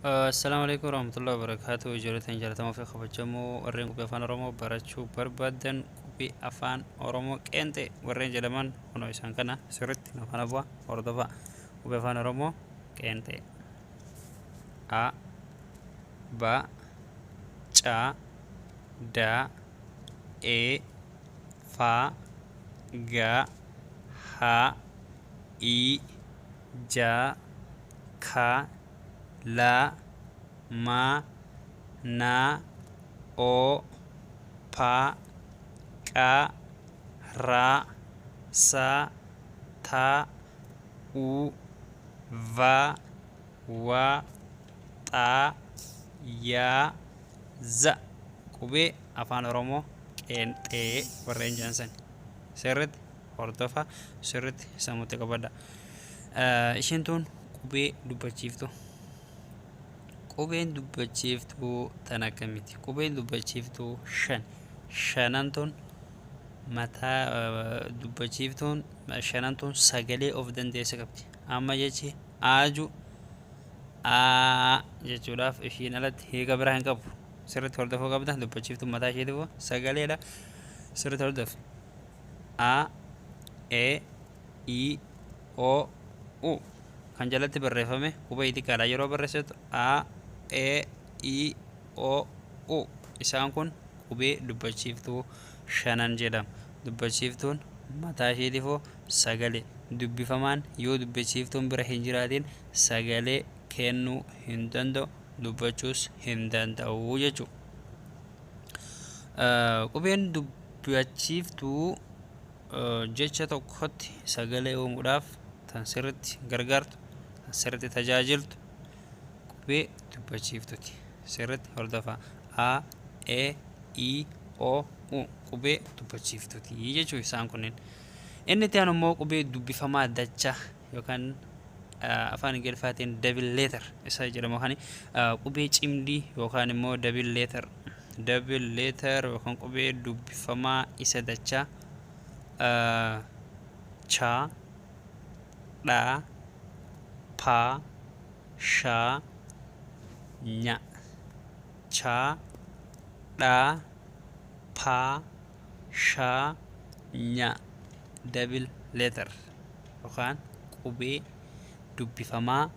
Assalamualaikum warahmatullahi wabarakatuh. Ijoolleen jaalatamoo fi kabajamoo warreen qubee afaan Oromoo barachuu barbaadan qubee afaan Oromoo qeenxee warreen jedhaman kunoo isaan kana sirriitti nu kana bu'a hordofaa. Qubee afaan Oromoo qeenxee A Ba Ca Da E Fa Ga Ha I Ja Ka La Ma Na O Pa Qa Ra Sa Ta U Va Wa Ta Ya Za qubee afaan Oromoo qeenxee warreen jaansan sirriitti hordofaa sirriitti sammuutti qabadha. Isheen tun qubee dubbachiiftu. Qubeen dubbachiiftuu tan akkamitti? Qubeen dubbachiiftuu shanan tun mataa dubbachiiftuun shanan tun sagalee of dandeessa qabdi. Amma jechi aaju aa jechuudhaaf ishiin alatti hiika biraa hin qabu. Sirriitti hordofuu qabda. Dubbachiiftuun mataa isheetiif sagaleedha. Sirriitti hordofi. A E I O U kan jalatti barreeffame qubee xiqqaadha yeroo barreessitu A E I O U isaan kun qubee dubbachiiftuu shanan jedhama. Dubbachiiftuun mataa isheetiifoo sagalee dubbifamaan yoo dubbachiiftuun bira hin jiraatin sagalee kennuu hin danda'u dubbachuus hin danda'u jechuudha. Qubeen dubbachiiftuu jecha tokkotti sagalee uumuudhaaf tan sirriitti gargaartu tan sirriitti tajaajiltu qubee dubbachiiftuuti. Sirriitti hordofaa. A E I O U qubee dubbachiiftuuti jechuudha isaan kunneen. Inni itti aanu immoo qubee dubbifamaa dachaa yookaan afaan Ingiliffaatiin double letter isa jedhamu kan qubee cimdii yookaan immoo double letter yookaan qubee dubbifamaa isa dachaa Cha Dha Pa Sha Nya Cha Dha Pa Sha Nya double letter yookaan qubee dubbifamaa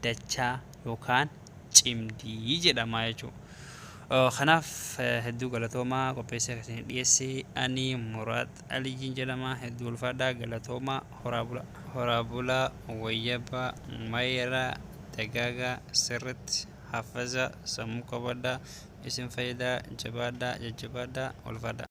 dachaa yookaan cimdii jedhama jechuudha. Kanaaf hedduu galatoomaa qopheessee akkasiin dhiyeessee ani Muraad Aliijiin jedhama. Hedduu ulfaadhaa galatoomaa horaa bulaa wayyabaa mayraa dagaagaa sirriitti hafaza sammuu qabadhaa isin fayyadaa jabaadhaa jajjabaadhaa ulfaadhaa.